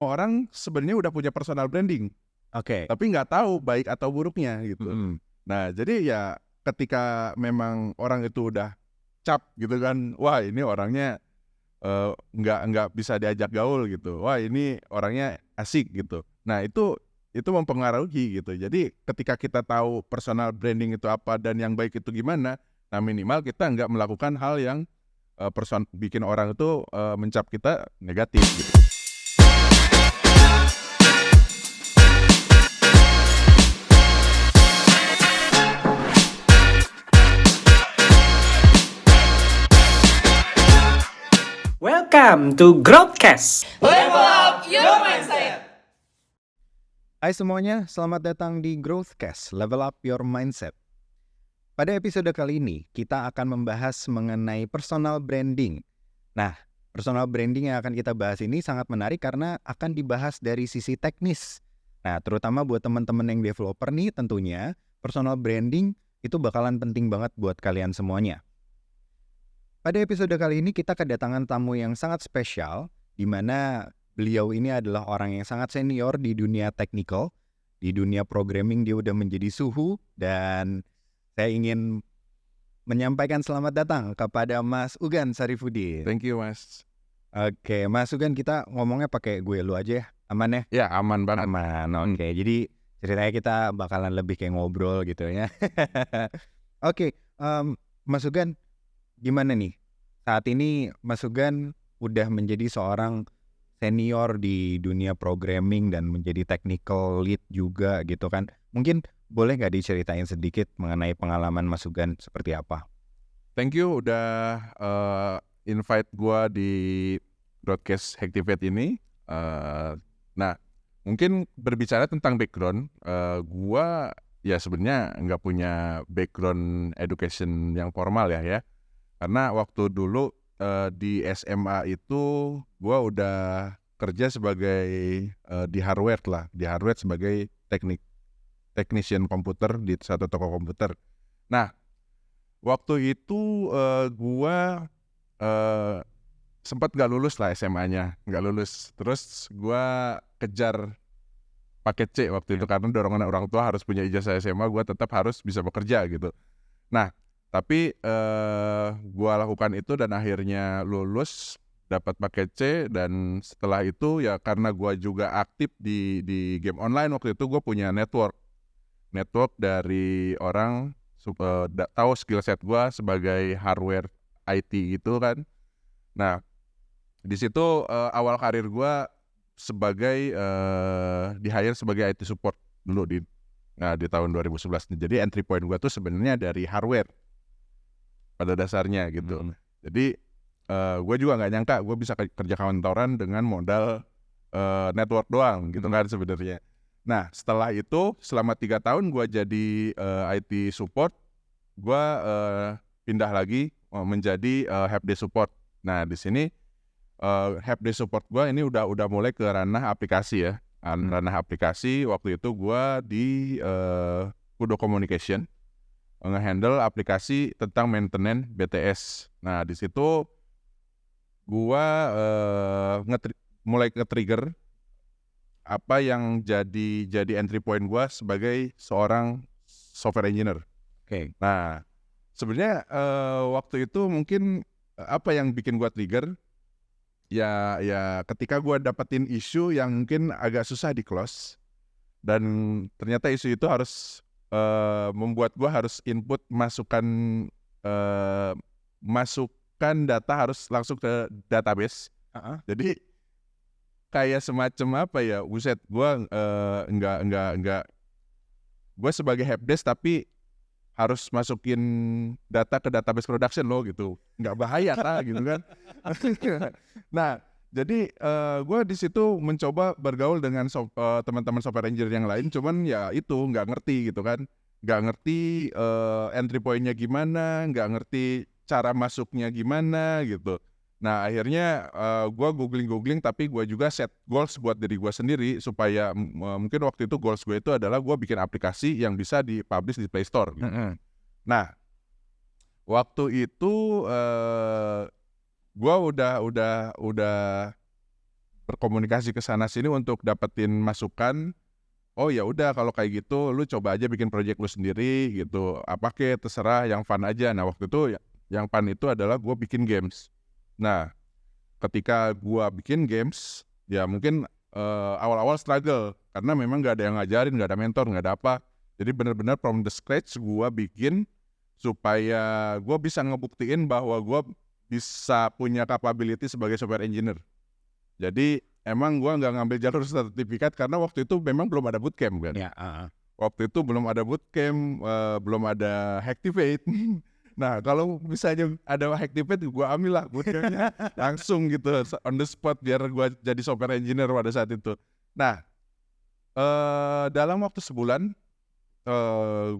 orang sebenarnya udah punya personal branding, Oke. tapi nggak tahu baik atau buruknya gitu. Nah, jadi ya ketika memang orang itu udah cap gitu kan, wah ini orangnya nggak bisa diajak gaul gitu, wah ini orangnya asik gitu. Nah itu mempengaruhi gitu. Jadi ketika kita tahu personal branding itu apa dan yang baik itu gimana, nah minimal kita nggak melakukan hal yang bikin orang itu mencap kita negatif gitu. Welcome to Growthcast. Level up your mindset. Hai semuanya, selamat datang di Growthcast, Level Up Your Mindset. Pada episode kali ini, kita akan membahas mengenai personal branding. Nah, personal branding yang akan kita bahas ini sangat menarik karena akan dibahas dari sisi teknis. Nah, terutama buat teman-teman yang developer nih tentunya, personal branding itu bakalan penting banget buat kalian semuanya. Pada episode kali ini kita kedatangan tamu yang sangat spesial, di mana beliau ini adalah orang yang sangat senior di dunia technical, di dunia programming dia udah menjadi suhu, dan saya ingin menyampaikan selamat datang kepada Mas Ugan Sarifudin. Thank you Mas. Oke, Mas Ugan, kita ngomongnya pakai gue lu aja ya, aman ya? Ya aman banget. Aman, oke. Jadi ceritanya kita bakalan lebih kayak ngobrol gitu ya. Oke, Mas Ugan, gimana nih? Saat ini Mas Ugan udah menjadi seorang senior di dunia programming dan menjadi technical lead juga gitu kan. Mungkin boleh nggak diceritain sedikit mengenai pengalaman Mas Ugan seperti apa? Thank you udah invite gua di broadcast Hacktivate ini. Nah, mungkin berbicara tentang background, gua ya sebenarnya nggak punya background education yang formal ya. Karena waktu dulu di SMA itu gua udah kerja sebagai di hardware sebagai technician komputer di satu toko komputer. Nah, waktu itu gua sempat nggak lulus lah SMA-nya, nggak lulus. Terus gua kejar paket C waktu itu karena dorongan orang tua harus punya ijazah SMA, gua tetap harus bisa bekerja gitu. Nah, tapi gua lakukan itu dan akhirnya lulus, dapat paket C, dan setelah itu ya karena gua juga aktif di game online waktu itu, gua punya network dari orang tahu skill set gua sebagai hardware IT gitu kan. Nah, di situ awal karir gua sebagai di-hire sebagai IT support dulu di tahun 2011. Jadi entry point gua tuh sebenarnya dari hardware pada dasarnya gitu. Jadi gue juga nggak nyangka gue bisa kerja kantoran dengan modal network doang gitu kan sebenarnya. Nah, setelah itu selama 3 tahun gue jadi IT support, gue pindah lagi menjadi helpdesk support. Nah, di sini helpdesk support gue ini udah mulai ke ranah aplikasi ya. Ranah aplikasi waktu itu gue di Kudo Communication nge-handle aplikasi tentang maintenance BTS. Nah, di situ gua mulai nge-trigger apa yang jadi entry point gua sebagai seorang software engineer. Oke. Nah, sebenarnya waktu itu mungkin apa yang bikin gua trigger ya ketika gua dapetin isu yang mungkin agak susah di close, dan ternyata isu itu harus membuat gue harus input masukan data harus langsung ke database. Jadi kayak semacam apa ya, buset, gue enggak gue sebagai helpdesk tapi harus masukin data ke database production loh gitu, nggak bahaya lah gitu kan. Nah, jadi gue di situ mencoba bergaul dengan teman-teman software engineer yang lain, cuman ya itu nggak ngerti gitu kan, nggak ngerti entry point-nya gimana, nggak ngerti cara masuknya gimana gitu. Nah, akhirnya gue googling, tapi gue juga set goals buat diri gue sendiri supaya mungkin waktu itu goals gue itu adalah gue bikin aplikasi yang bisa dipublish di Play Store. Gitu. Nah, waktu itu gue udah berkomunikasi ke sana sini untuk dapetin masukan. Oh ya udah kalau kayak gitu lu coba aja bikin project lu sendiri gitu. Apa kek terserah yang fun aja. Nah waktu itu yang fun itu adalah gue bikin games. Nah ketika gue bikin games ya mungkin awal-awal struggle karena memang gak ada yang ngajarin, gak ada mentor, gak ada apa. Jadi benar-benar from the scratch gue bikin supaya gue bisa ngebuktiin bahwa gue bisa punya capability sebagai software engineer. Jadi emang gue nggak ngambil jalur sertifikat karena waktu itu memang belum ada bootcamp kan. Ya, Waktu itu belum ada bootcamp, belum ada Hacktivate. Nah kalau misalnya ada Hacktivate gue ambil lah bootcampnya langsung gitu on the spot biar gue jadi software engineer pada saat itu. Nah dalam waktu sebulan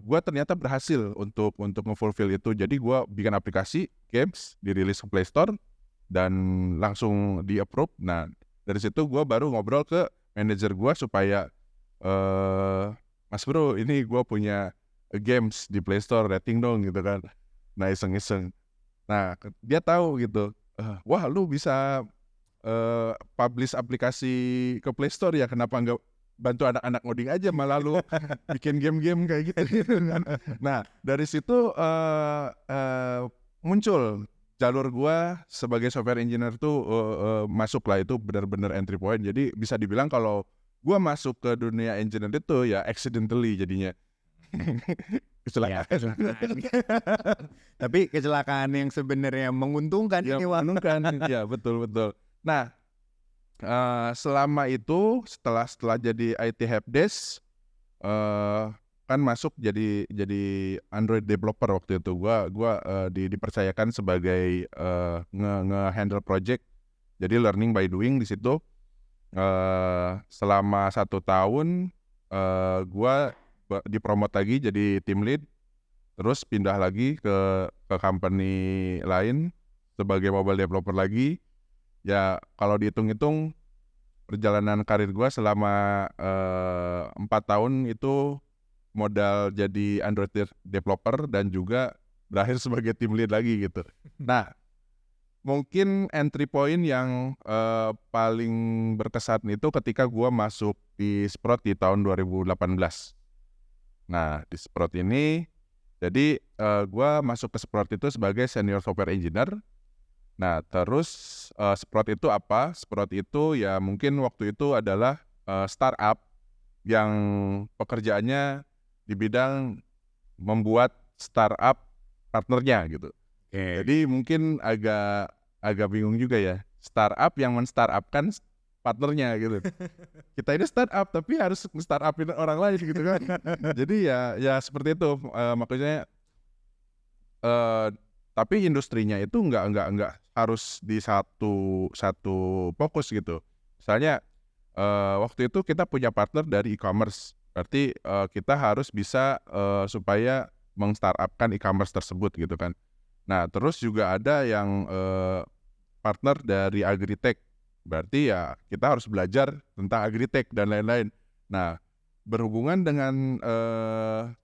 gue ternyata berhasil untuk nge-fulfill itu. Jadi gue bikin aplikasi games, dirilis ke Play Store dan langsung di-approve. Nah dari situ gue baru ngobrol ke manajer gue supaya Mas bro ini gue punya games di Play Store, rating dong gitu kan. Nah iseng-iseng. Nah dia tahu gitu, wah lu bisa publish aplikasi ke Play Store ya, kenapa nggak bantu anak-anak ngoding aja malah lu bikin game-game kayak gitu kan. Nah dari situ muncul jalur gua sebagai software engineer tuh masuk lah, itu benar-benar entry point. Jadi bisa dibilang kalau gua masuk ke dunia engineer itu ya accidentally jadinya. Kecelakaan. Tapi kecelakaan yang sebenarnya menguntungkan Ya, ini Wak. menguntungkan. Ya betul. Nah selama itu setelah jadi IT helpdesk kan masuk jadi Android developer waktu itu. Gua dipercayakan sebagai nge-handle project. Jadi learning by doing di situ. Selama 1 tahun gua dipromot lagi jadi team lead. Terus pindah lagi ke company lain sebagai mobile developer lagi. Ya kalau dihitung-hitung perjalanan karir gue selama 4 tahun itu modal jadi Android developer dan juga berakhir sebagai team lead lagi gitu. Nah mungkin entry point yang paling berkesan itu ketika gue masuk di Sprout di tahun 2018. Nah di Sprout ini jadi gue masuk ke Sprout itu sebagai senior software engineer. Nah terus Sprout itu apa? Sprout itu ya mungkin waktu itu adalah startup yang pekerjaannya di bidang membuat startup partnernya gitu. Jadi mungkin agak bingung juga ya, startup yang men-startupkan partnernya gitu. Kita ini startup tapi harus startupin orang lain gitu kan. Jadi ya seperti itu maksudnya. Tapi industrinya itu nggak harus di satu fokus gitu. Misalnya waktu itu kita punya partner dari e-commerce, berarti kita harus bisa supaya meng-startupkan e-commerce tersebut gitu kan. Nah terus juga ada yang partner dari agritech, berarti ya kita harus belajar tentang agritech dan lain-lain. Nah berhubungan dengan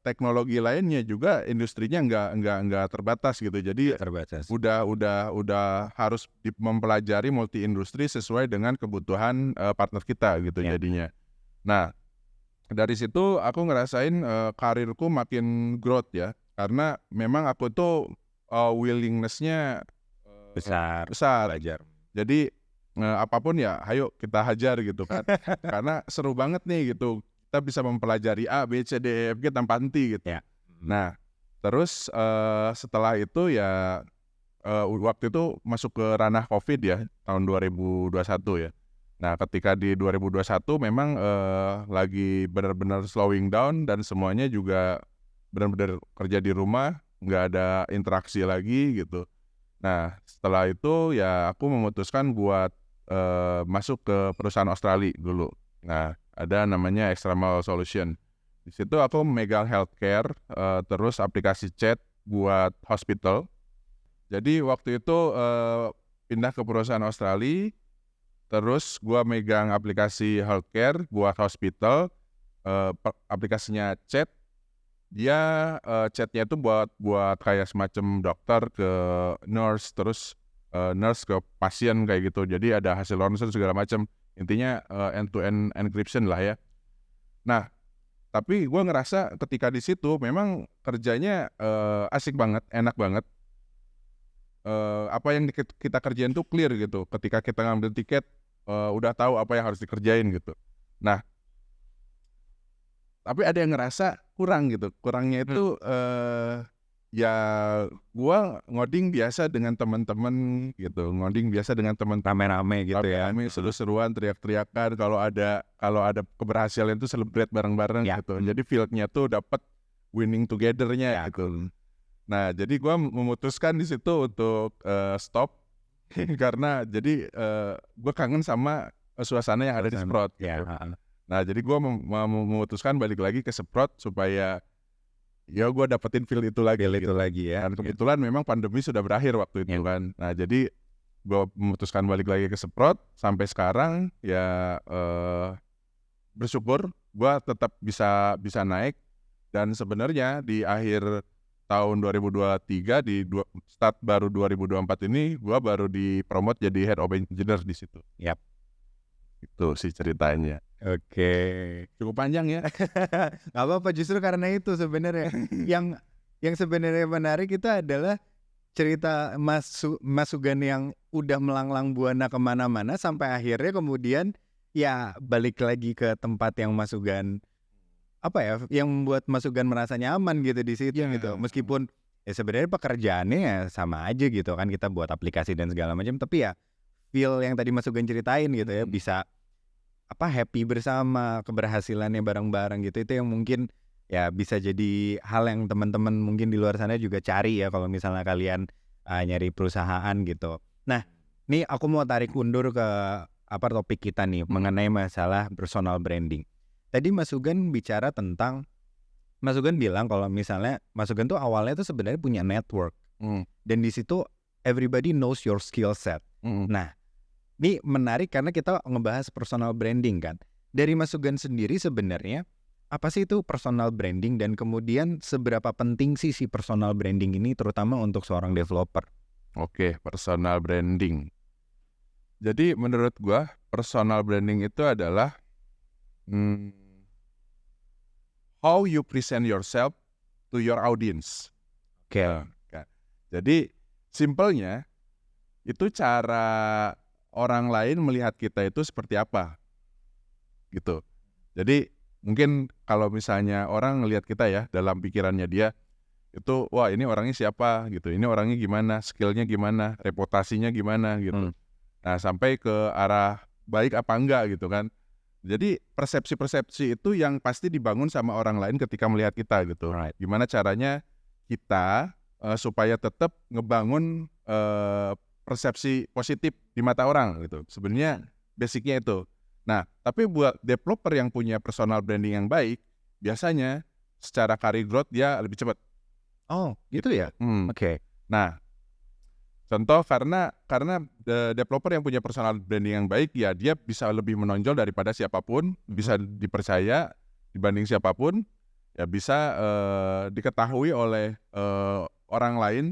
teknologi lainnya juga industrinya nggak terbatas gitu. Jadi Terbatas. udah harus mempelajari multi industri sesuai dengan kebutuhan partner kita gitu jadinya. Nah dari situ aku ngerasain karirku makin growth ya, karena memang aku tuh willingness-nya Besar. belajar. Jadi apapun ya ayo kita hajar gitu kan. Karena seru banget nih gitu. Kita bisa mempelajari A, B, C, D, E, F, G tanpa henti gitu. Ya. Nah, terus setelah itu ya waktu itu masuk ke ranah COVID ya, tahun 2021 ya. Nah, ketika di 2021 memang lagi benar-benar slowing down dan semuanya juga benar-benar kerja di rumah, nggak ada interaksi lagi gitu. Nah, setelah itu ya aku memutuskan buat masuk ke perusahaan Australia dulu. Nah, ada namanya Extramal Solution. Di situ aku memegang healthcare, terus aplikasi chat buat hospital. Jadi waktu itu pindah ke perusahaan Australia, terus gua megang aplikasi healthcare buat hospital, aplikasinya chat. Dia chatnya itu buat kayak semacam dokter ke nurse, terus nurse ke pasien kayak gitu. Jadi ada hasil ronsen segala macam. Intinya end-to-end encryption lah ya. Nah, tapi gue ngerasa ketika di situ memang kerjanya asik banget, enak banget. Apa yang kita kerjain tuh clear gitu. Ketika kita ngambil tiket, udah tahu apa yang harus dikerjain gitu. Nah, tapi ada yang ngerasa kurang gitu. Kurangnya itu ya gua ngoding biasa dengan teman-teman gitu. Ngoding biasa dengan teman Rame-rame gitu ya. rame-rame, seru-seruan, teriak-teriakan. Kalau ada keberhasilan itu celebrate bareng-bareng Ya. gitu. Jadi feel-nya tuh dapat winning together-nya Ya. gitu. Nah, jadi gua memutuskan di situ untuk stop karena jadi gua kangen sama suasana yang ada di Sprott Ya. gitu. Nah, jadi gue memutuskan balik lagi ke Sprott supaya ya gue dapetin feel itu lagi. Itu lagi ya. Dan kebetulan memang pandemi sudah berakhir waktu itu kan. Nah, jadi gue memutuskan balik lagi ke Sprott sampai sekarang ya bersyukur gue tetap bisa naik. Dan sebenarnya di akhir tahun 2023 di start baru 2024 ini gue baru dipromot jadi Head of Engineer di situ. Yap. Itu sih ceritanya. Oke. Cukup panjang ya. Gak apa-apa, justru karena itu sebenarnya yang sebenarnya menarik itu adalah cerita Masugan yang udah melanglang buana kemana-mana sampai akhirnya kemudian ya balik lagi ke tempat yang Masugan yang membuat Masugan merasa nyaman gitu di situ gitu. Meskipun ya sebenarnya pekerjaannya ya sama aja gitu kan, kita buat aplikasi dan segala macam, tapi ya feel yang tadi Masugan ceritain gitu ya, bisa happy bersama, keberhasilannya bareng-bareng gitu. Itu yang mungkin ya bisa jadi hal yang teman-teman mungkin di luar sana juga cari ya kalau misalnya kalian nyari perusahaan gitu. Nah, nih aku mau tarik undur ke topik kita nih mengenai masalah personal branding. Tadi Masugan bicara tentang, Masugan bilang kalau misalnya Masugan tuh awalnya tuh sebenarnya punya network. Dan di situ everybody knows your skill set. Nah, ini menarik karena kita ngebahas personal branding kan. Dari Masugan sendiri sebenarnya apa sih itu personal branding, dan kemudian seberapa penting sih si personal branding ini terutama untuk seorang developer? Oke, personal branding. Jadi menurut gua personal branding itu adalah how you present yourself to your audience. Oke. Jadi simpelnya itu cara orang lain melihat kita itu seperti apa gitu. Jadi mungkin kalau misalnya orang ngelihat kita ya, dalam pikirannya dia itu, wah ini orangnya siapa gitu, ini orangnya gimana, skillnya gimana, reputasinya gimana gitu. Nah, sampai ke arah baik apa enggak gitu kan. Jadi persepsi-persepsi itu yang pasti dibangun sama orang lain ketika melihat kita gitu. Gimana caranya kita supaya tetap ngebangun persepsi positif di mata orang gitu. Sebenarnya basicnya itu. Nah, tapi buat developer yang punya personal branding yang baik, biasanya secara career growth dia lebih cepat. Oh, gitu ya? Oke. Nah, contoh karena developer yang punya personal branding yang baik, ya dia bisa lebih menonjol daripada siapapun, bisa dipercaya dibanding siapapun, ya bisa diketahui oleh orang lain,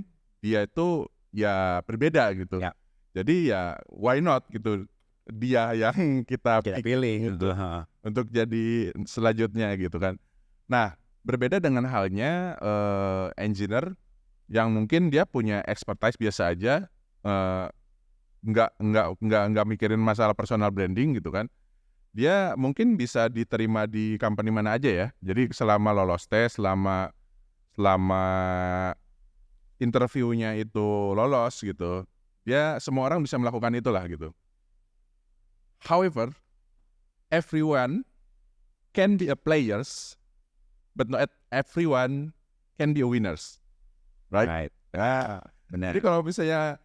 dia itu ya berbeda gitu. Ya. Jadi ya why not gitu, dia yang kita pilih gitu. Untuk jadi selanjutnya gitu kan. Nah, berbeda dengan halnya engineer yang mungkin dia punya expertise biasa aja, nggak mikirin masalah personal branding gitu kan. Dia mungkin bisa diterima di company mana aja ya. Jadi selama lolos tes, selama interviewnya itu lolos gitu, dia semua orang bisa melakukan itulah gitu. However, everyone can be a players, but not everyone can be a winners, right? Benar. Jadi kalau misalnya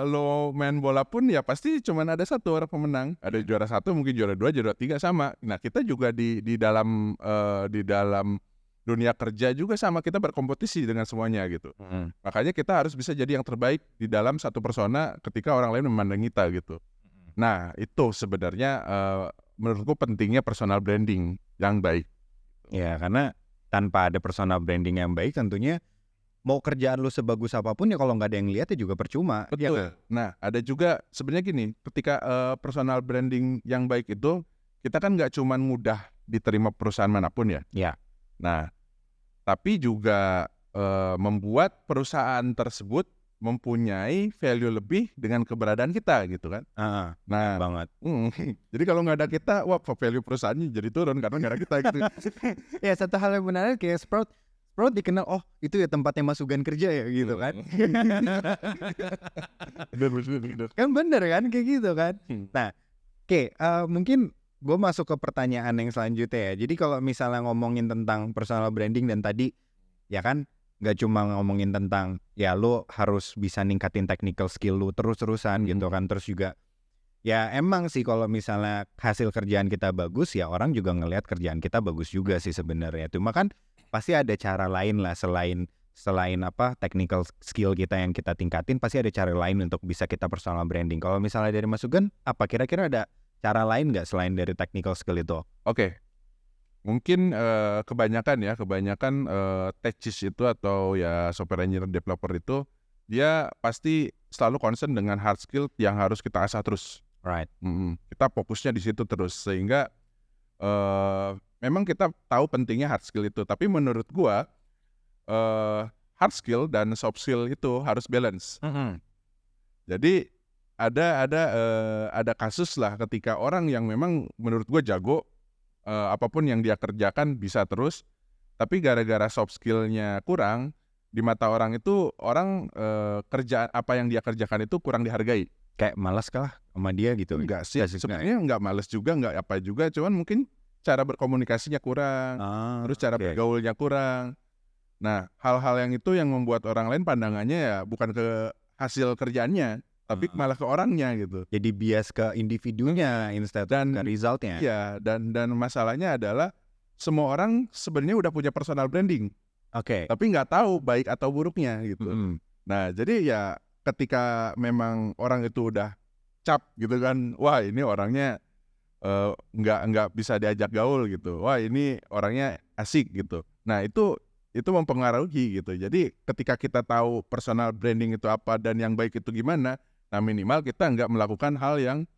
lo main bola pun ya pasti cuma ada satu orang pemenang, ada juara satu, mungkin juara dua, juara tiga sama. Nah, kita juga di dalam dunia kerja juga sama, kita berkompetisi dengan semuanya gitu. Makanya kita harus bisa jadi yang terbaik di dalam satu persona ketika orang lain memandang kita gitu. Nah, itu sebenarnya menurutku pentingnya personal branding yang baik. Ya, karena tanpa ada personal branding yang baik tentunya mau kerjaan lu sebagus apapun ya kalau nggak ada yang lihat ya juga percuma. Betul. Ya, Nah, ada juga sebenarnya gini, ketika personal branding yang baik itu, kita kan nggak cuman mudah diterima perusahaan manapun ya. Ya. Nah, tapi juga membuat perusahaan tersebut mempunyai value lebih dengan keberadaan kita gitu kan. Nah, banget. jadi kalau nggak ada kita, wah value perusahaannya jadi turun karena nggak ada kita gitu. Ya satu hal yang menarik kayak Sprout dikenal, oh itu ya tempatnya Mas Sugan kerja ya gitu kan. Bener. Kan bener kan kayak gitu kan. Nah, oke, mungkin gue masuk ke pertanyaan yang selanjutnya ya. Jadi kalau misalnya ngomongin tentang personal branding dan tadi ya kan nggak cuma ngomongin tentang ya lo harus bisa ningkatin technical skill lo terus-terusan gitu kan. Terus juga ya emang sih kalau misalnya hasil kerjaan kita bagus ya orang juga ngelihat kerjaan kita bagus juga sih sebenarnya. Cuma kan pasti ada cara lain lah selain apa technical skill kita yang kita tingkatin, pasti ada cara lain untuk bisa kita personal branding. Kalau misalnya dari Mas Sugan, apa kira-kira ada cara lain nggak selain dari technical skill itu? Oke. Mungkin kebanyakan techis itu atau ya software engineer developer itu dia pasti selalu concern dengan hard skill yang harus kita asah terus. Right. Kita fokusnya di situ terus sehingga memang kita tahu pentingnya hard skill itu. Tapi menurut gua hard skill dan soft skill itu harus balance. Jadi ada kasus lah ketika orang yang memang menurut gua jago apapun yang dia kerjakan bisa terus, tapi gara-gara soft skill-nya kurang, di mata orang itu orang kerjaan apa yang dia kerjakan itu kurang dihargai. Kayak malas kah sama dia gitu? Enggak sih, sebenarnya enggak malas juga, enggak apa juga, cuman mungkin cara berkomunikasinya kurang, terus cara bergaulnya kurang. Nah, hal-hal yang itu yang membuat orang lain pandangannya ya bukan ke hasil kerjaannya, tapi malah ke orangnya gitu. Jadi bias ke individunya instead ke resultnya. Iya, dan masalahnya adalah semua orang sebenarnya udah punya personal branding. Oke. Tapi nggak tahu baik atau buruknya gitu. Nah, jadi ya ketika memang orang itu udah cap gitu kan, wah ini orangnya nggak bisa diajak gaul gitu. Wah ini orangnya asik gitu. Nah itu mempengaruhi gitu. Jadi ketika kita tahu personal branding itu apa dan yang baik itu gimana, nah minimal kita nggak melakukan hal yang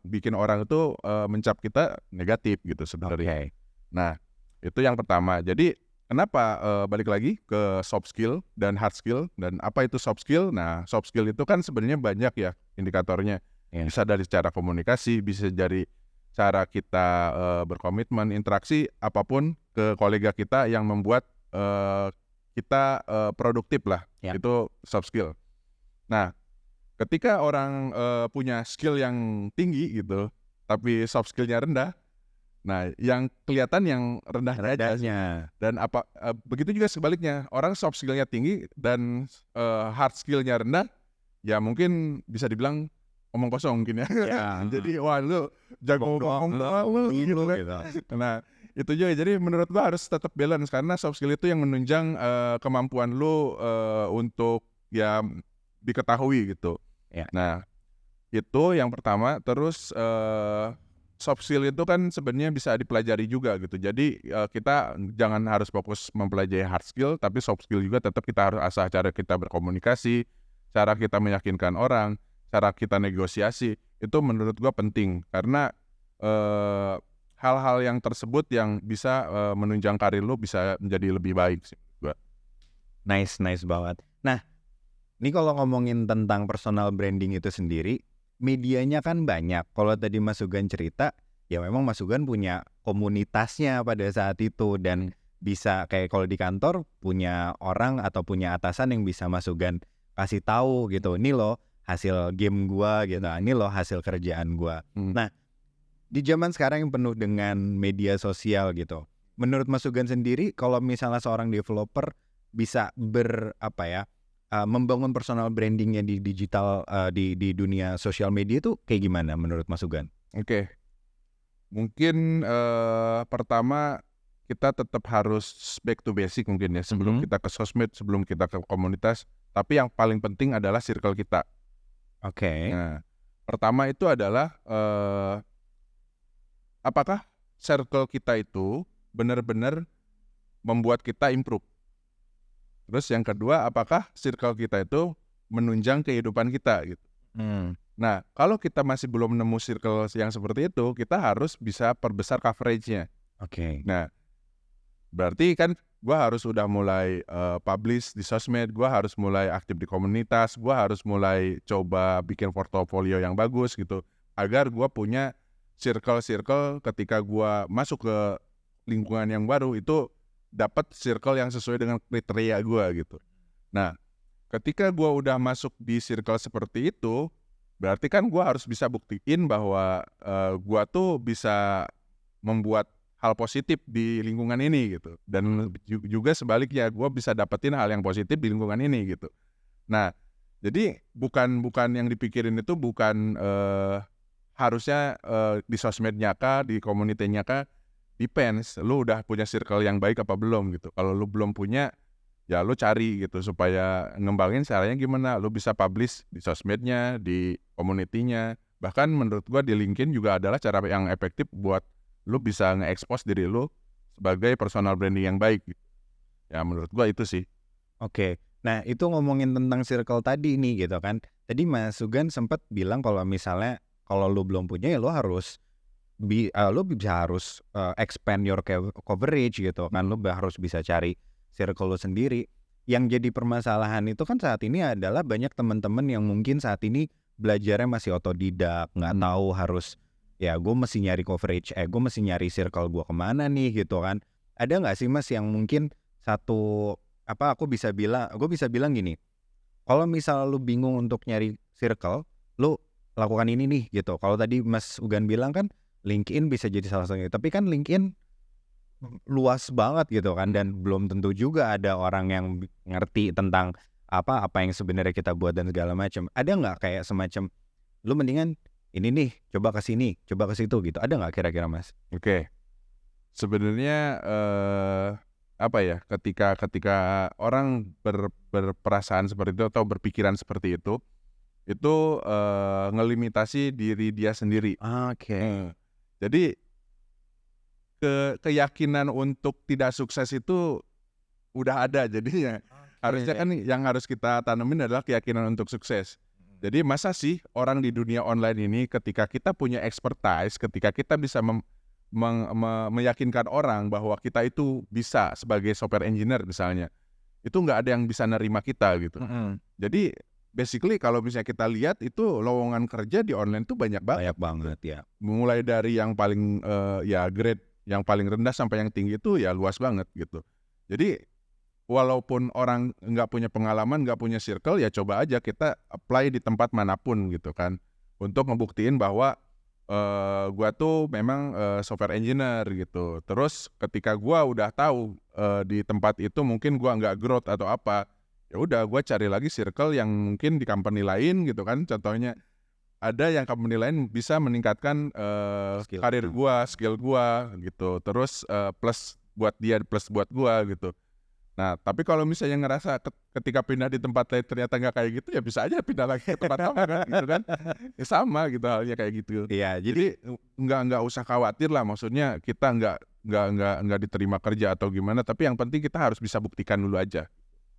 bikin orang itu mencap kita negatif gitu sebenarnya. Nah itu yang pertama. Jadi kenapa balik lagi ke soft skill dan hard skill, dan apa itu soft skill? Nah soft skill itu kan sebenarnya banyak ya indikatornya. Bisa dari cara komunikasi, bisa dari cara kita berkomitmen, interaksi apapun ke kolega kita yang membuat kita produktif lah. Itu soft skill. Nah ketika orang punya skill yang tinggi gitu, tapi soft skillnya rendah, nah yang kelihatan yang rendahnya. Dan begitu juga sebaliknya, orang soft skillnya tinggi dan hard skillnya rendah, ya mungkin bisa dibilang omong kosong mungkin ya. Jadi wah lu jago ngomong gitu kan. Nah itu juga, jadi menurut gua harus tetap balance karena soft skill itu yang menunjang kemampuan lu untuk ya diketahui gitu. Nah itu yang pertama. Terus soft skill itu kan sebenarnya bisa dipelajari juga gitu. Jadi kita jangan harus fokus mempelajari hard skill, tapi soft skill juga tetap kita harus asah, cara kita berkomunikasi, cara kita meyakinkan orang, cara kita negosiasi. Itu menurut gua penting karena hal-hal yang tersebut yang bisa menunjang karir lo bisa menjadi lebih baik sih gua. Nice banget. Nah, ini kalau ngomongin tentang personal branding itu sendiri, medianya kan banyak. Kalau tadi Mas Sugan cerita, ya memang Mas Sugan punya komunitasnya pada saat itu dan bisa kayak kalau di kantor punya orang atau punya atasan yang bisa Mas Sugan kasih tahu gitu. Ini loh hasil game gua gitu. Ini loh hasil kerjaan gua. Nah, di zaman sekarang yang penuh dengan media sosial gitu, menurut Mas Sugan sendiri, kalau misalnya seorang developer bisa membangun personal brandingnya di digital di dunia sosial media itu kayak gimana menurut Mas Sugan? Oke. Mungkin pertama kita tetap harus back to basic mungkin ya, sebelum kita ke sosmed, sebelum kita ke komunitas. Tapi yang paling penting adalah circle kita. Nah, pertama itu adalah apakah circle kita itu benar-benar membuat kita improve. Terus yang kedua, apakah circle kita itu menunjang kehidupan kita gitu. Nah, kalau kita masih belum nemu circle yang seperti itu, kita harus bisa perbesar coverage-nya. Oke. Nah, berarti kan gue harus udah mulai publish di sosmed, gue harus mulai aktif di komunitas, gue harus mulai coba bikin portofolio yang bagus gitu, agar gue punya circle-circle ketika gue masuk ke lingkungan yang baru itu dapat circle yang sesuai dengan kriteria gue gitu. Nah, ketika gue udah masuk di circle seperti itu, berarti kan gue harus bisa buktiin bahwa gue tuh bisa membuat hal positif di lingkungan ini gitu. Dan juga sebaliknya, gue bisa dapetin hal yang positif di lingkungan ini gitu. Nah, jadi bukan yang dipikirin itu bukan harusnya di sosmednya kah, di komunitasnya kah, depends. Lu udah punya circle yang baik apa belum gitu. Kalau lu belum punya, ya lu cari gitu supaya ngembangin caranya gimana. Lu bisa publish di sosmednya, di community-nya. Bahkan menurut gua di LinkedIn juga adalah cara yang efektif buat lu bisa nge-expose diri lu sebagai personal branding yang baik gitu. Ya menurut gua itu sih. Oke. Nah, itu ngomongin tentang circle tadi nih gitu kan. Tadi Mas Sugan sempat bilang kalau misalnya kalau lu belum punya ya lu harus expand your coverage gitu kan. Lu harus bisa cari circle lu sendiri. Yang jadi permasalahan itu kan saat ini adalah banyak teman-teman yang mungkin saat ini belajarnya masih otodidak, nggak tahu harus ya gue mesti nyari coverage, gue mesti nyari circle gue kemana nih gitu kan. Ada nggak sih Mas yang mungkin gue bisa bilang gini, kalau misal lu bingung untuk nyari circle, lu lakukan ini nih gitu. Kalau tadi Mas Ugan bilang kan LinkedIn bisa jadi salah satunya, tapi kan LinkedIn luas banget gitu kan, dan belum tentu juga ada orang yang ngerti tentang apa yang sebenarnya kita buat dan segala macam. Ada nggak kayak semacam lu mendingan ini nih coba ke sini, coba ke situ gitu, ada nggak kira-kira Mas? Oke. Sebenarnya ketika orang berperasaan seperti itu atau berpikiran seperti itu ngelimitasi diri dia sendiri. Oke. Jadi keyakinan untuk tidak sukses itu udah ada, jadinya harusnya kan yang harus kita tanemin adalah keyakinan untuk sukses. Jadi masa sih orang di dunia online ini ketika kita punya expertise, ketika kita bisa meyakinkan orang bahwa kita itu bisa sebagai software engineer misalnya, itu nggak ada yang bisa nerima kita gitu. Jadi basically kalau misalnya kita lihat itu lowongan kerja di online tuh banyak banget. Banyak banget ya. Mulai dari yang paling grade yang paling rendah sampai yang tinggi itu ya luas banget gitu. Jadi walaupun orang nggak punya pengalaman, nggak punya circle, ya coba aja kita apply di tempat manapun gitu kan, untuk ngebuktiin bahwa gua tuh memang software engineer gitu. Terus ketika gua udah tahu di tempat itu mungkin gua nggak growth atau apa, ya udah gua cari lagi circle yang mungkin di company lain gitu kan. Contohnya ada yang company lain bisa meningkatkan karir gua, skill gua gitu. Terus plus buat dia, plus buat gua gitu. Nah, tapi kalau misalnya ngerasa ketika pindah di tempat lain ternyata nggak kayak gitu, ya bisa aja pindah lagi ke tempat lama kan, gitu kan? Ya sama gitu halnya kayak gitu. Iya, Jadi nggak usah khawatir lah, maksudnya kita nggak diterima kerja atau gimana, tapi yang penting kita harus bisa buktikan dulu aja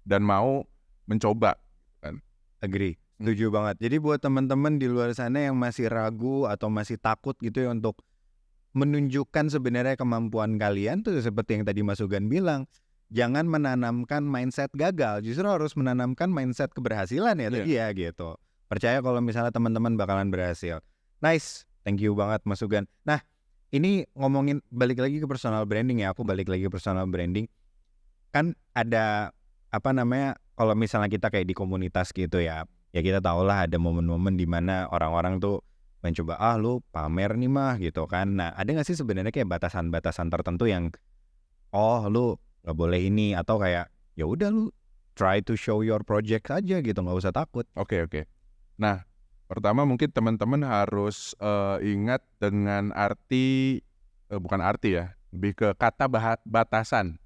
dan mau mencoba kan. Agree. Setuju banget. Jadi buat teman-teman di luar sana yang masih ragu atau masih takut gitu ya untuk menunjukkan sebenarnya kemampuan kalian tuh seperti yang tadi Mas Ugan bilang, jangan menanamkan mindset gagal, justru harus menanamkan mindset keberhasilan ya tadi ya gitu. Percaya kalau misalnya teman-teman bakalan berhasil. Nice, thank you banget Mas Ugan. Nah, ini ngomongin balik lagi ke personal branding ya, aku balik lagi ke personal branding. Kan ada kalau misalnya kita kayak di komunitas gitu ya kita tahulah ada momen-momen di mana orang-orang tuh mencoba lu pamer nih mah gitu kan. Nah, ada nggak sih sebenarnya kayak batasan-batasan tertentu yang lu nggak boleh ini, atau kayak ya udah lu try to show your project aja gitu, nggak usah takut. Oke. Nah, pertama mungkin teman-teman harus ingat dengan arti bukan arti ya, lebih ke kata batasan.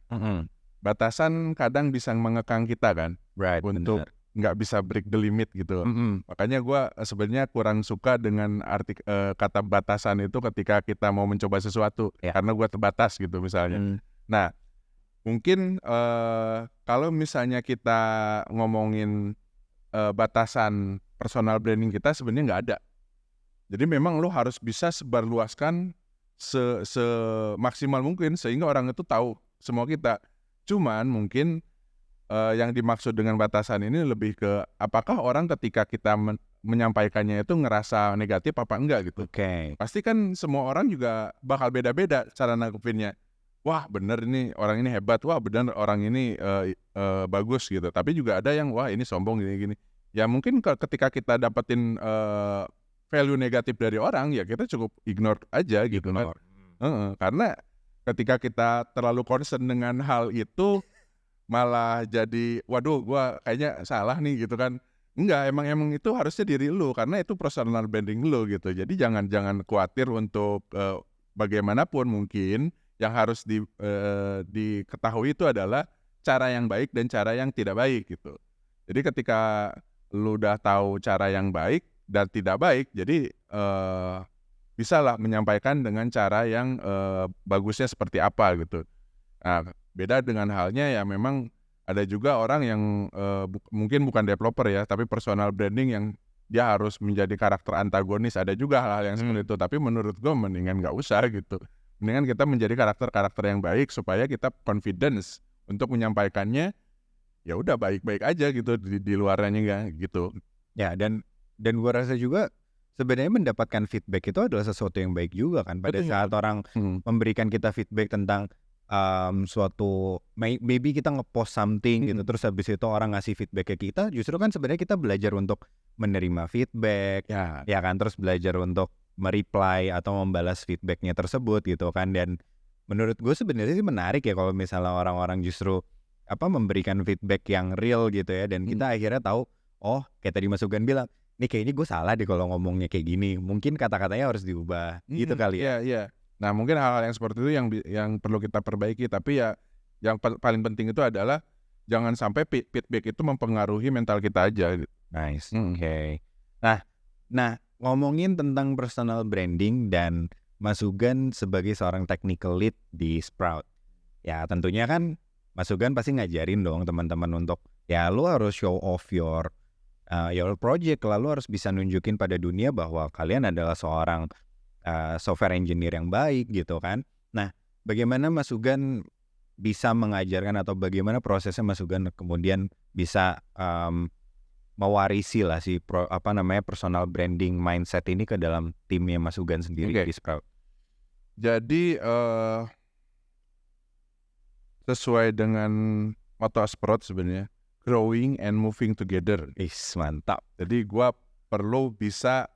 Batasan kadang bisa mengekang kita kan, Right, untuk nggak bisa break the limit gitu. Makanya gue sebenarnya kurang suka dengan arti kata batasan itu ketika kita mau mencoba sesuatu, karena gue terbatas gitu misalnya. Nah, mungkin kalau misalnya kita ngomongin batasan personal branding kita sebenarnya nggak ada. Jadi memang lo harus bisa sebarluaskan semaksimal mungkin sehingga orang itu tahu semua kita. Cuman mungkin yang dimaksud dengan batasan ini lebih ke apakah orang ketika kita menyampaikannya itu ngerasa negatif apa enggak gitu. Oke. Pasti kan semua orang juga bakal beda-beda cara nanggepinnya. Wah bener ini orang ini hebat, wah bener orang ini bagus gitu. Tapi juga ada yang wah ini sombong gini-gini. Ya mungkin ketika kita dapetin value negatif dari orang ya kita cukup ignore aja gitu. Karena ketika kita terlalu concern dengan hal itu malah jadi waduh gua kayaknya salah nih gitu kan. Enggak, emang itu harusnya diri lu karena itu personal branding lu gitu. Jadi jangan khawatir untuk bagaimanapun mungkin yang harus diketahui itu adalah cara yang baik dan cara yang tidak baik gitu. Jadi ketika lu udah tahu cara yang baik dan tidak baik, jadi bisalah menyampaikan dengan cara yang bagusnya seperti apa gitu. Nah, beda dengan halnya ya memang ada juga orang yang mungkin bukan developer ya, tapi personal branding yang dia harus menjadi karakter antagonis. Ada juga hal-hal yang seperti itu, tapi menurut gue mendingan nggak usah gitu. Mendingan kita menjadi karakter-karakter yang baik supaya kita confidence untuk menyampaikannya ya udah baik-baik aja gitu di luarnya gitu. Ya, dan gue rasa juga sebenarnya mendapatkan feedback itu adalah sesuatu yang baik juga kan. Pada Betul. saat orang memberikan kita feedback tentang suatu maybe kita ngepost something gitu, terus habis itu orang ngasih feedback ke kita, justru kan sebenarnya kita belajar untuk menerima feedback, ya kan, terus belajar untuk mereply atau membalas feedbacknya tersebut gitu kan. Dan menurut gue sebenarnya sih menarik ya kalau misalnya orang-orang justru memberikan feedback yang real gitu ya, dan kita akhirnya tahu, oh kayak tadi Mas Sugan bilang, nih kayaknya gue salah deh kalau ngomongnya kayak gini, mungkin kata-katanya harus diubah gitu kali ya. Iya. Nah mungkin hal-hal yang seperti itu yang perlu kita perbaiki, tapi ya yang paling penting itu adalah jangan sampai feedback itu mempengaruhi mental kita aja gitu. Nice, oke. Nah ngomongin tentang personal branding dan Mas Sugan sebagai seorang technical lead di Sprout, ya tentunya kan Mas Sugan pasti ngajarin dong teman-teman untuk ya lu harus show off your project, lalu harus bisa nunjukin pada dunia bahwa kalian adalah seorang software engineer yang baik gitu kan. Nah, bagaimana Mas Sugan bisa mengajarkan atau bagaimana prosesnya Mas Sugan kemudian bisa mewarisi lah si personal branding mindset ini ke dalam timnya Mas Sugan sendiri di Sprout? Jadi sesuai dengan motto Sprout sebenarnya, growing and moving together. Mantap. Jadi gua perlu bisa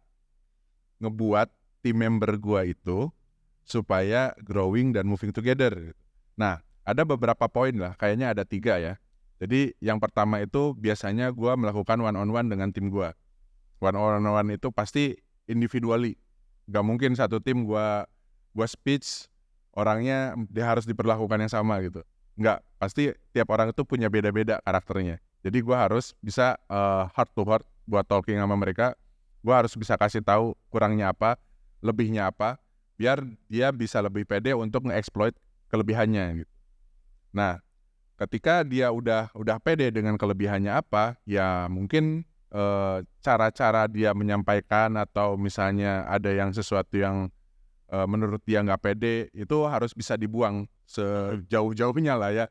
ngebuat tim member gua itu supaya growing dan moving together. Nah, ada beberapa poin lah, kayaknya ada 3 ya. Jadi yang pertama itu biasanya gua melakukan one-on-one dengan tim gua. One-on-one itu pasti individually. Gak mungkin satu tim gua speech, orangnya dia harus diperlakukan yang sama gitu. Enggak, pasti tiap orang itu punya beda-beda karakternya. Jadi gua harus bisa heart to heart buat talking sama mereka. Gua harus bisa kasih tahu kurangnya apa, lebihnya apa, biar dia bisa lebih pede untuk nge-exploit kelebihannya gitu. Nah, ketika dia udah pede dengan kelebihannya apa, ya mungkin cara-cara dia menyampaikan atau misalnya ada yang sesuatu yang menurut dia nggak pede, itu harus bisa dibuang sejauh-jauhnya lah ya.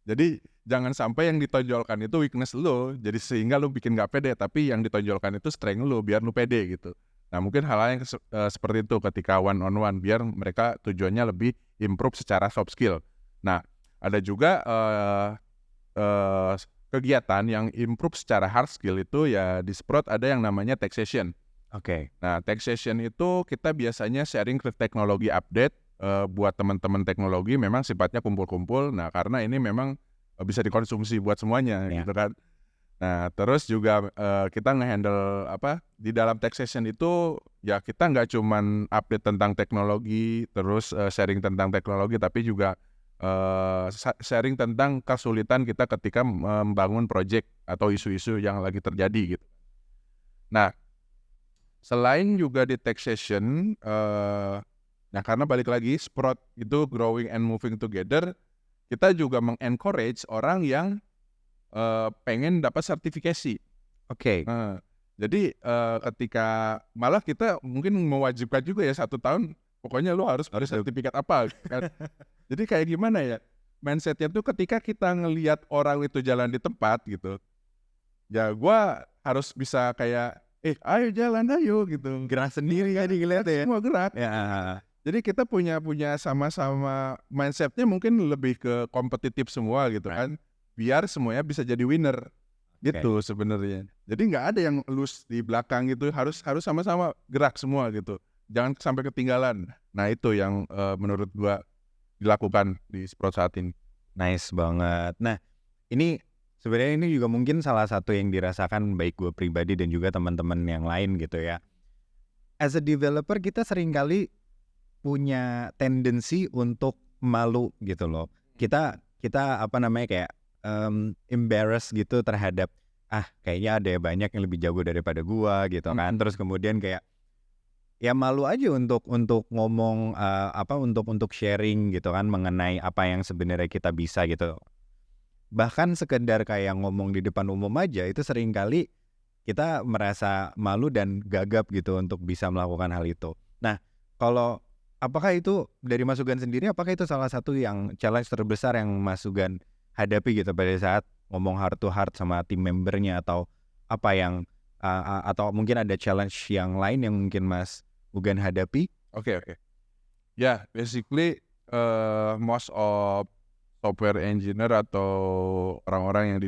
Jadi jangan sampai yang ditonjolkan itu weakness lo, jadi sehingga lo bikin nggak pede, tapi yang ditonjolkan itu strength lo, biar lo pede gitu. Nah mungkin hal-hal yang seperti itu ketika one-on-one, biar mereka tujuannya lebih improve secara soft skill. Nah ada juga kegiatan yang improve secara hard skill itu ya di Sprout ada yang namanya tech session. Oke. Nah tech session itu kita biasanya sharing teknologi update buat teman-teman teknologi, memang sifatnya kumpul-kumpul. Nah karena ini memang bisa dikonsumsi buat semuanya gitu kan. Nah terus juga kita ngehandle di dalam tech session itu ya kita nggak cuman update tentang teknologi, terus sharing tentang teknologi, tapi juga sharing tentang kesulitan kita ketika membangun project atau isu-isu yang lagi terjadi gitu. Nah selain juga di tech session, nah karena balik lagi Sprout itu growing and moving together, kita juga mengencourage orang yang pengen dapat sertifikasi. Oke. Jadi ketika malah kita mungkin mewajibkan juga ya 1 tahun, pokoknya lu harus sertifikat apa kan. Jadi kayak gimana ya, mindsetnya tuh ketika kita ngelihat orang itu jalan di tempat gitu, ya gua harus bisa kayak ayo jalan ayo gitu. Gerak sendiri kan dilihat ya. Semua gerak. Ya. Jadi kita punya sama-sama mindsetnya mungkin lebih ke kompetitif semua gitu kan, biar semuanya bisa jadi winner gitu sebenarnya. Jadi nggak ada yang lose di belakang gitu, harus sama-sama gerak semua gitu, jangan sampai ketinggalan. Nah itu yang menurut gua dilakukan di Sprout saat ini. Nice banget. Nah ini sebenarnya ini juga mungkin salah satu yang dirasakan baik gue pribadi dan juga teman-teman yang lain gitu ya. As a developer kita seringkali punya tendensi untuk malu gitu loh. Kita apa namanya kayak embarrass gitu terhadap kayaknya ada banyak yang lebih jago daripada gua gitu kan. Terus kemudian kayak ya malu aja untuk ngomong untuk sharing gitu kan mengenai apa yang sebenarnya kita bisa gitu. Bahkan sekedar kayak ngomong di depan umum aja itu seringkali kita merasa malu dan gagap gitu untuk bisa melakukan hal itu. Nah, apakah itu dari Mas Sugan sendiri, apakah itu salah satu yang challenge terbesar yang Mas Sugan hadapi gitu pada saat ngomong heart to heart sama tim membernya, atau apa yang atau mungkin ada challenge yang lain yang mungkin Mas Sugan hadapi? Oke. Ya, basically most of software engineer atau orang-orang yang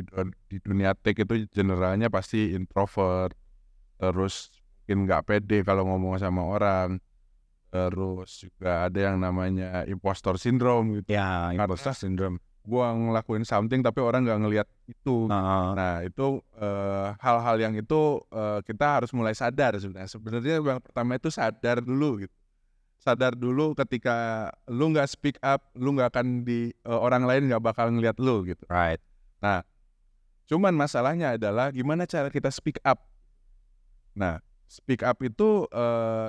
di dunia tech itu generalnya pasti introvert, terus mungkin nggak pede kalau ngomong sama orang. Terus juga ada yang namanya impostor syndrome gitu. Ya, impostor syndrome. Gua ngelakuin something tapi orang nggak ngelihat itu. Nah itu hal-hal yang itu kita harus mulai sadar sebenarnya. Sebenarnya yang pertama itu sadar dulu gitu. Sadar dulu ketika lu nggak speak up, lu nggak akan orang lain nggak bakal ngelihat lu gitu. Right. Nah, cuman masalahnya adalah gimana cara kita speak up. Nah, speak up itu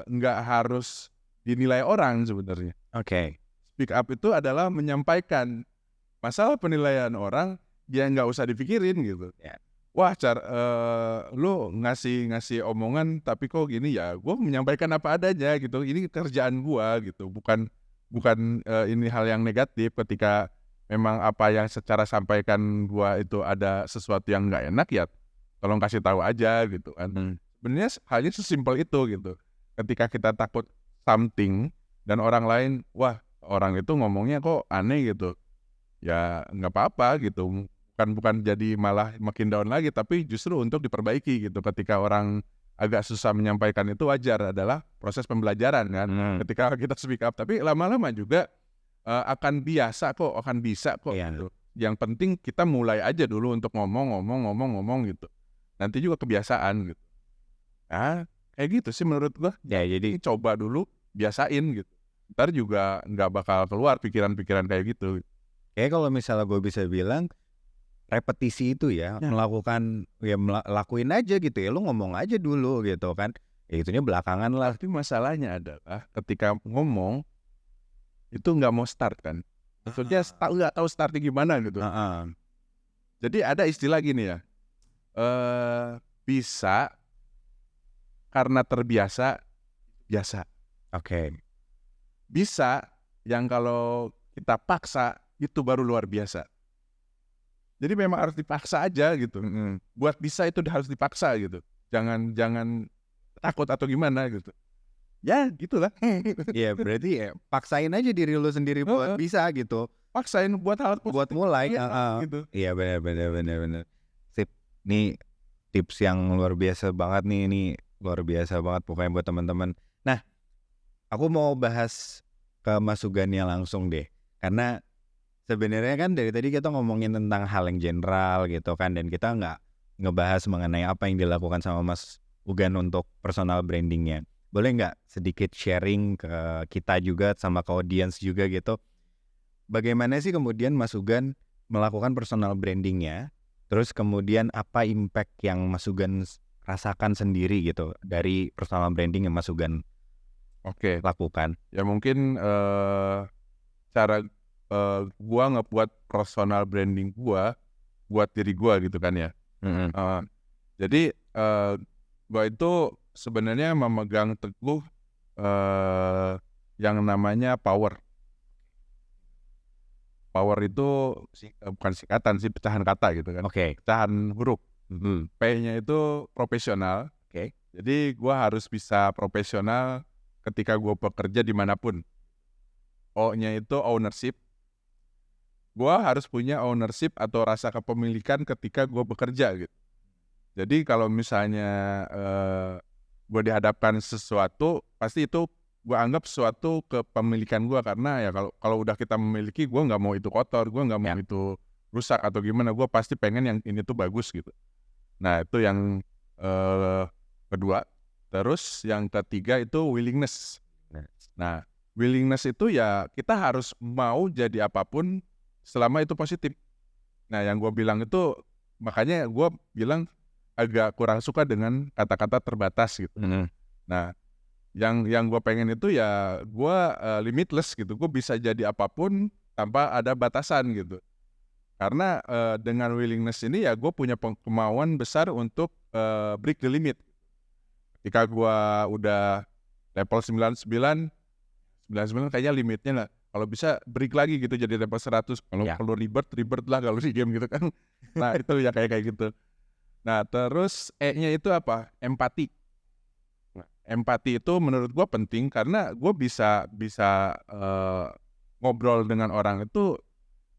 nggak harus dinilai orang sebenarnya. Oke. Speak up itu adalah menyampaikan masalah penilaian orang, dia nggak usah dipikirin gitu. Yeah. Wah, lu ngasih omongan tapi kok gini, ya gue menyampaikan apa adanya gitu. Ini kerjaan gue gitu, bukan ini hal yang negatif. Ketika memang apa yang secara sampaikan gue itu ada sesuatu yang nggak enak, ya tolong kasih tahu aja gitu kan. Sebenarnya halnya sesimpel itu gitu. Ketika kita takut something dan orang lain, wah orang itu ngomongnya kok aneh gitu, ya nggak apa-apa gitu. Bukan jadi malah makin down lagi, tapi justru untuk diperbaiki gitu. Ketika orang agak susah menyampaikan itu wajar, adalah proses pembelajaran kan. Ketika kita speak up, tapi lama-lama juga akan biasa kok, akan bisa kok gitu. Yang penting kita mulai aja dulu untuk ngomong gitu. Nanti juga kebiasaan gitu. Nah, kayak gitu sih menurut gua. Ya, jadi coba dulu, biasain gitu. Ntar juga nggak bakal keluar pikiran-pikiran kayak gitu. Kayak kalau misalnya gue bisa bilang repetisi itu ya. Melakukan lakuin aja gitu ya, lu ngomong aja dulu gitu kan. Ya itunya belakangan lah. Tapi masalahnya adalah ketika ngomong itu nggak mau start kan. Maksudnya nggak tahu startnya gimana gitu. Jadi ada istilah gini ya. Bisa karena terbiasa, biasa. Oke. Bisa yang kalau kita paksa itu baru luar biasa. Jadi memang harus dipaksa aja gitu. Buat bisa itu harus dipaksa gitu. Jangan takut atau gimana gitu. Ya gitulah. Iya, berarti ya paksain aja diri lu sendiri buat bisa gitu. Paksain buat hal buat mulai. Gitu. Iya, benar. Sip. Nih tips yang luar biasa banget nih. Ini luar biasa banget pokoknya buat teman-teman. Nah, aku mau bahas ke Mas Sugannya langsung deh. Karena sebenarnya kan dari tadi kita ngomongin tentang hal yang general gitu kan, dan kita nggak ngebahas mengenai apa yang dilakukan sama Mas Sugan untuk personal brandingnya. Boleh nggak sedikit sharing ke kita juga sama ke audience juga gitu, bagaimana sih kemudian Mas Sugan melakukan personal brandingnya, terus kemudian apa impact yang Mas Sugan rasakan sendiri gitu dari personal branding yang Mas Sugan Oke. lakukan? Ya mungkin cara gua ngebuat personal branding gua buat diri gua gitu kan ya. Jadi gua itu sebenarnya memegang teguh yang namanya power. Power itu bukan singkatan sih, pecahan kata gitu kan. Oke. Pecahan huruf. P-nya itu profesional. Oke. Jadi gua harus bisa profesional ketika gua bekerja dimanapun. O-nya itu ownership. Gua harus punya ownership atau rasa kepemilikan ketika gua bekerja gitu. Jadi kalau misalnya gua dihadapkan sesuatu, pasti itu gua anggap sesuatu kepemilikan gua, karena ya kalau udah kita memiliki, gua nggak mau itu kotor, gua nggak mau itu rusak atau gimana, gua pasti pengen yang ini tuh bagus gitu. Nah itu yang kedua. Terus yang ketiga itu willingness. Nah willingness itu ya kita harus mau jadi apapun selama itu positif. Nah yang gua bilang itu, makanya gua bilang agak kurang suka dengan kata-kata terbatas gitu. Nah yang gue pengen itu ya gue limitless gitu, gue bisa jadi apapun tanpa ada batasan gitu. Karena dengan willingness ini ya gue punya kemauan besar untuk break the limit. Ketika gue udah level 99 kayaknya limitnya lah. Kalau bisa break lagi gitu jadi level 100. Kalau perlu rebirth lah kalau di game gitu kan. Nah itu ya kayak gitu. Nah terus E-nya itu apa? Empati. Empati itu menurut gue penting karena gue bisa ngobrol dengan orang itu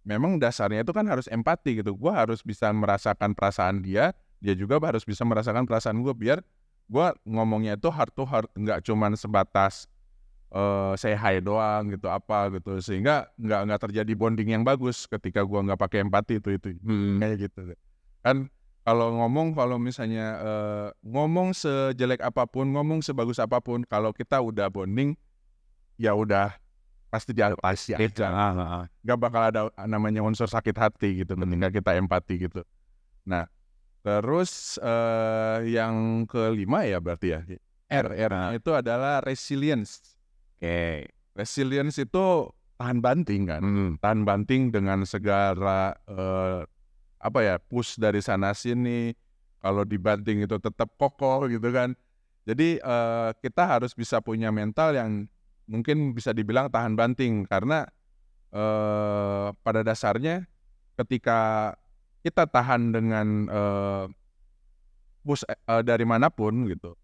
memang dasarnya itu kan harus empati gitu. Gue harus bisa merasakan perasaan dia juga harus bisa merasakan perasaan gue, biar gue ngomongnya itu heart to heart, nggak cuman sebatas say hi doang gitu apa gitu, sehingga nggak terjadi bonding yang bagus ketika gue nggak pakai empati itu kayak gitu kan. Kalau misalnya ngomong sejelek apapun, ngomong sebagus apapun, kalau kita udah bonding, ya udah pasti aja. Gak bakal ada namanya unsur sakit hati gitu ketika kita empati gitu. Nah, terus yang kelima ya berarti ya R itu adalah resilience. Resilience itu tahan banting kan, tahan banting dengan segala push dari sana sini. Kalau dibanting itu tetap kokoh gitu kan. Jadi kita harus bisa punya mental yang mungkin bisa dibilang tahan banting, karena pada dasarnya ketika kita tahan dengan push dari manapun gitu,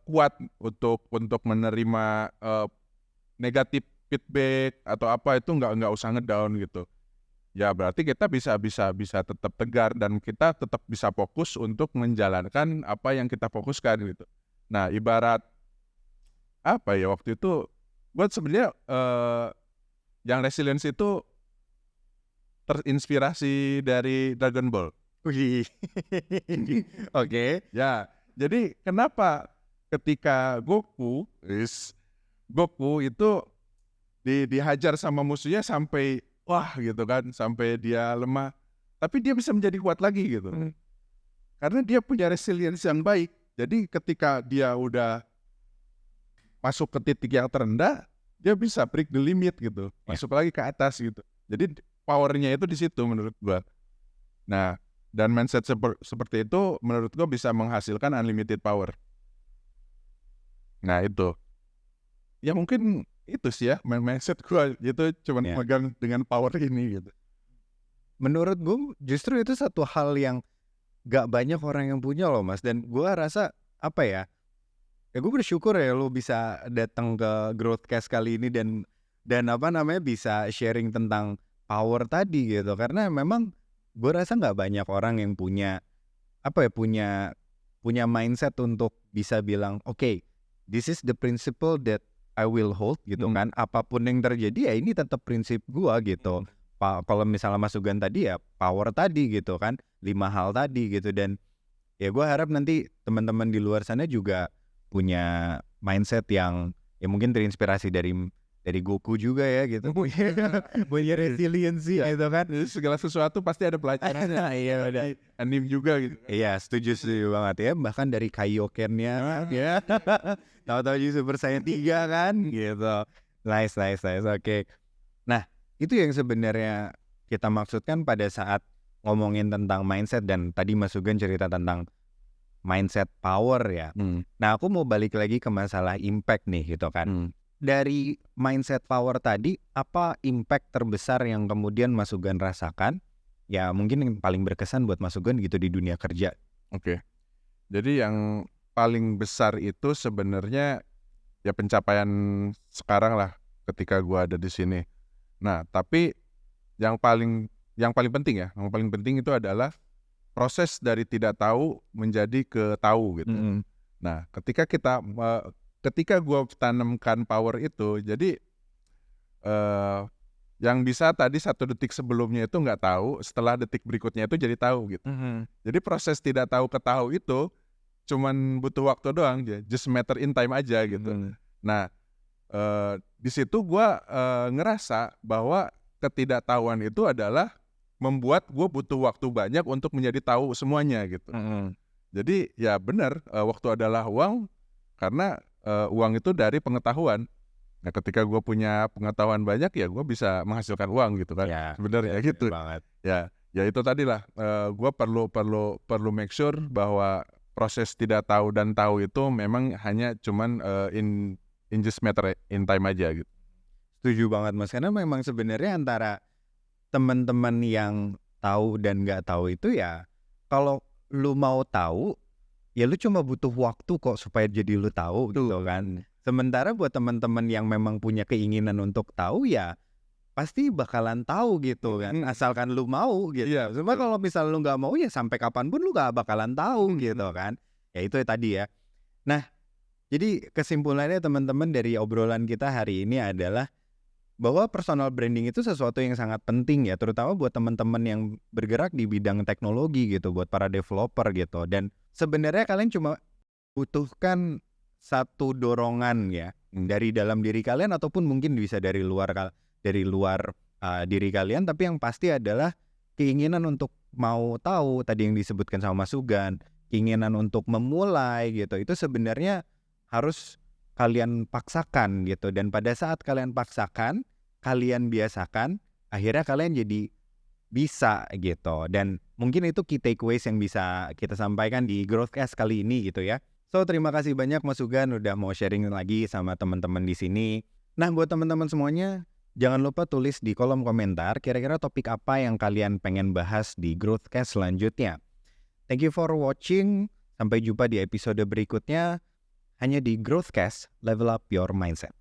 kuat untuk menerima negatif feedback atau apa, itu nggak usah ngedown gitu. Ya berarti kita bisa tetap tegar dan kita tetap bisa fokus untuk menjalankan apa yang kita fokuskan gitu. Nah ibarat apa ya, waktu itu buat sebenarnya yang resilience itu terinspirasi dari Dragon Ball. Oke. Ya jadi kenapa ketika Goku itu dihajar sama musuhnya sampai wah gitu kan, sampai dia lemah, tapi dia bisa menjadi kuat lagi gitu. Karena dia punya resilience yang baik. Jadi ketika dia udah masuk ke titik yang terendah, dia bisa break the limit gitu, masuk lagi ke atas gitu. Jadi powernya itu di situ menurut gua. Nah, dan mindset seperti itu menurut gua bisa menghasilkan unlimited power. Nah itu, ya mungkin itu sih ya mindset gue gitu, cuman megang dengan power ini gitu. Menurut gue justru itu satu hal yang gak banyak orang yang punya loh Mas, dan gue rasa apa ya gue bersyukur ya lo bisa datang ke Growthcast kali ini dan bisa sharing tentang power tadi gitu, karena memang gue rasa gak banyak orang yang punya mindset untuk bisa bilang okay, this is the principle that I will hold gitu kan, apapun yang terjadi ya ini tetap prinsip gua gitu. Kalau misalnya Mas Sugan tadi ya power tadi gitu kan, 5 hal tadi gitu, dan ya gua harap nanti teman-teman di luar sana juga punya mindset yang ya mungkin terinspirasi dari Goku juga ya gitu. Punya resiliency gitu kan. Segala sesuatu pasti ada pelajaran. Iya udah. Anime juga gitu. Iya setuju banget ya, bahkan dari Kaioken-nya ya. Tahu-tahu Super Saiyan 3 kan gitu. Nice. Oke. Nah, itu yang sebenarnya kita maksudkan pada saat ngomongin tentang mindset, dan tadi Mas Sugeng cerita tentang mindset power ya. Nah, aku mau balik lagi ke masalah impact nih gitu kan. Dari mindset power tadi, apa impact terbesar yang kemudian Mas Sugeng rasakan? Ya mungkin yang paling berkesan buat Mas Sugeng gitu di dunia kerja. Oke. Jadi yang paling besar itu sebenarnya ya pencapaian sekarang lah ketika gua ada di sini. Nah, tapi yang paling penting ya, yang paling penting itu adalah proses dari tidak tahu menjadi ke tahu gitu. Nah, ketika gua tanamkan power itu, jadi yang bisa tadi 1 detik sebelumnya itu nggak tahu, setelah detik berikutnya itu jadi tahu gitu. Jadi proses tidak tahu ke tahu itu cuman butuh waktu doang, just matter in time aja gitu. Nah, di situ gua ngerasa bahwa ketidaktahuan itu adalah membuat gue butuh waktu banyak untuk menjadi tahu semuanya gitu. Jadi ya benar, waktu adalah uang, karena uang itu dari pengetahuan. Nah, ketika gue punya pengetahuan banyak ya gue bisa menghasilkan uang gitu kan. Ya, Sebenarnya gitu. banget. Ya itu tadilah, gue perlu make sure bahwa proses tidak tahu dan tahu itu memang hanya cuman in just matter in time aja gitu. Setuju banget Mas, karena memang sebenarnya antara teman-teman yang tahu dan nggak tahu itu ya, kalau lu mau tahu ya lu cuma butuh waktu kok supaya jadi lu tahu gitu kan. Sementara buat teman-teman yang memang punya keinginan untuk tahu ya pasti bakalan tahu gitu kan, asalkan lu mau gitu. Iya, Cuma kalau misal lu nggak mau ya sampai kapanpun lu nggak bakalan tahu gitu kan. Ya itu tadi ya. Nah, jadi kesimpulannya teman-teman dari obrolan kita hari ini adalah bahwa personal branding itu sesuatu yang sangat penting ya, terutama buat teman-teman yang bergerak di bidang teknologi gitu, buat para developer gitu. Dan sebenarnya kalian cuma butuhkan satu dorongan ya, dari dalam diri kalian ataupun mungkin bisa dari luar diri kalian, tapi yang pasti adalah keinginan untuk mau tahu, tadi yang disebutkan sama Mas Sugeng, keinginan untuk memulai gitu. Itu sebenarnya harus kalian paksakan gitu, dan pada saat kalian paksakan, kalian biasakan, akhirnya kalian jadi bisa gitu. Dan mungkin itu key takeaways yang bisa kita sampaikan di Growthcast kali ini gitu ya. So terima kasih banyak Mas Sugeng udah mau sharing lagi sama teman-teman di sini. Nah, buat teman-teman semuanya, jangan lupa tulis di kolom komentar kira-kira topik apa yang kalian pengen bahas di Growthcast selanjutnya. Thank you for watching. Sampai jumpa di episode berikutnya hanya di Growthcast, Level Up Your Mindset.